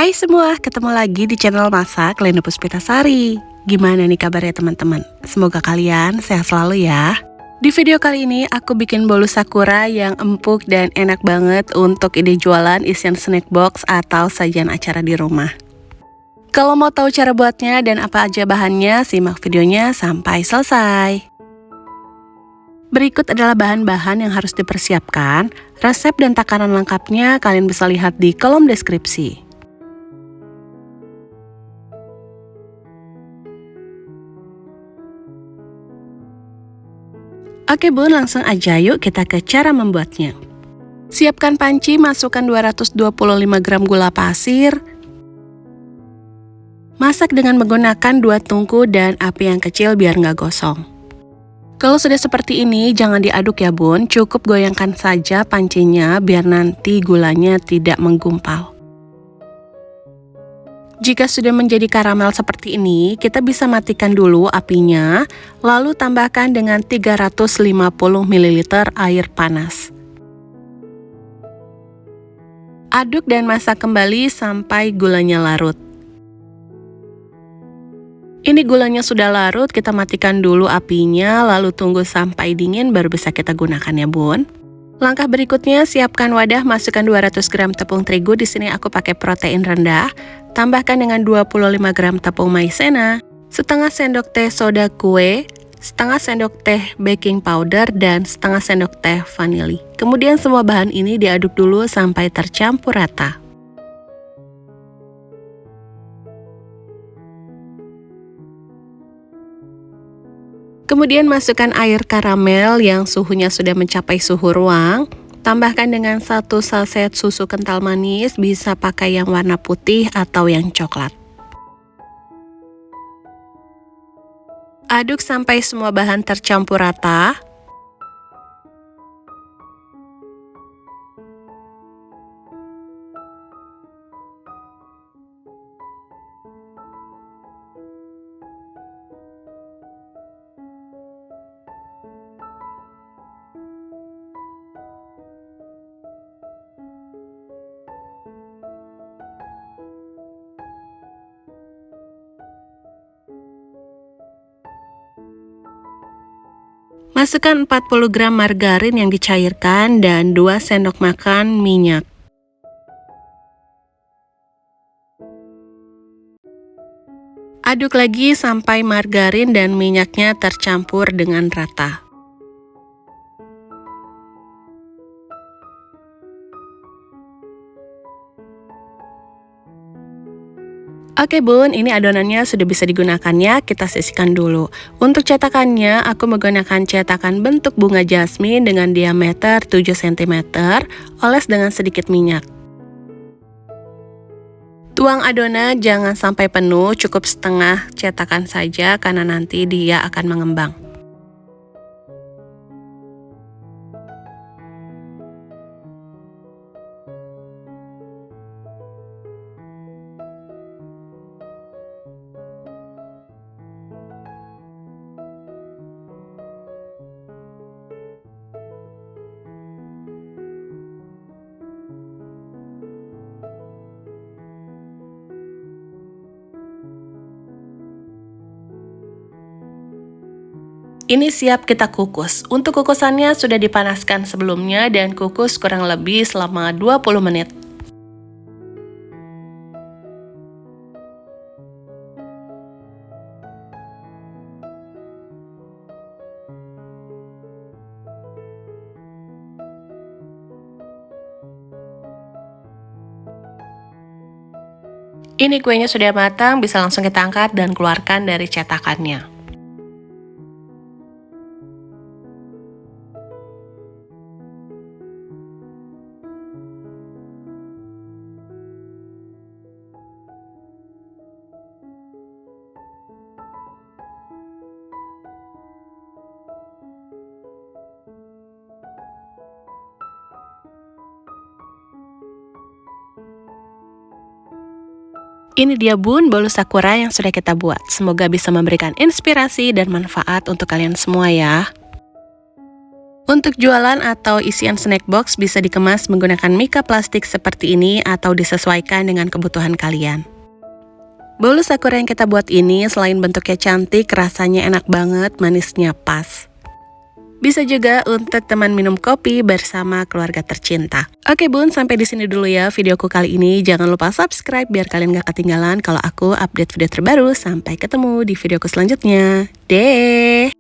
Hai semua, ketemu lagi di channel Masak Lena Puspitasari. Gimana nih kabarnya teman-teman? Semoga kalian sehat selalu ya. Di video kali ini aku bikin bolu sakura yang empuk dan enak banget untuk ide jualan isian snack box atau sajian acara di rumah. Kalau mau tahu cara buatnya dan apa aja bahannya, simak videonya sampai selesai. Berikut adalah bahan-bahan yang harus dipersiapkan. Resep dan takaran lengkapnya kalian bisa lihat di kolom deskripsi. Oke bun, langsung aja yuk kita ke cara membuatnya. Siapkan panci, masukkan 225 gram gula pasir. Masak dengan menggunakan 2 tungku dan api yang kecil biar nggak gosong. Kalau sudah seperti ini, jangan diaduk ya bun, cukup goyangkan saja pancinya biar nanti gulanya tidak menggumpal. Jika sudah menjadi karamel seperti ini, kita bisa matikan dulu apinya, lalu tambahkan dengan 350 ml air panas. Aduk dan masak kembali sampai gulanya larut. Ini gulanya sudah larut, kita matikan dulu apinya, lalu tunggu sampai dingin baru bisa kita gunakan ya bun. Langkah berikutnya, siapkan wadah, masukkan 200 gram tepung terigu, di sini aku pakai protein rendah. Tambahkan dengan 25 gram tepung maizena, setengah sendok teh soda kue, setengah sendok teh baking powder, dan setengah sendok teh vanili. Kemudian semua bahan ini diaduk dulu sampai tercampur rata. Kemudian masukkan air karamel yang suhunya sudah mencapai suhu ruang. Tambahkan dengan 1 saset susu kental manis, bisa pakai yang warna putih atau yang coklat. Aduk sampai semua bahan tercampur rata. Masukkan 40 gram margarin yang dicairkan dan 2 sendok makan minyak. Aduk lagi sampai margarin dan minyaknya tercampur dengan rata. Oke bun, ini adonannya sudah bisa digunakan ya, kita sisihkan dulu. Untuk cetakannya, aku menggunakan cetakan bentuk bunga jasmine dengan diameter 7 cm, oles dengan sedikit minyak. Tuang adonan jangan sampai penuh, cukup setengah cetakan saja karena nanti dia akan mengembang. Ini siap kita kukus. Untuk kukusannya sudah dipanaskan sebelumnya dan kukus kurang lebih selama 20 menit. Ini kuenya sudah matang, bisa langsung kita angkat dan keluarkan dari cetakannya. Ini dia bun, bolu sakura yang sudah kita buat. Semoga bisa memberikan inspirasi dan manfaat untuk kalian semua ya. Untuk jualan atau isian snack box bisa dikemas menggunakan mika plastik seperti ini atau disesuaikan dengan kebutuhan kalian. Bolu sakura yang kita buat ini selain bentuknya cantik, rasanya enak banget, manisnya pas. Bisa juga untuk teman minum kopi bersama keluarga tercinta. Oke bun, sampai di sini dulu ya videoku kali ini. Jangan lupa subscribe biar kalian gak ketinggalan kalau aku update video terbaru. Sampai ketemu di videoku selanjutnya. Deh.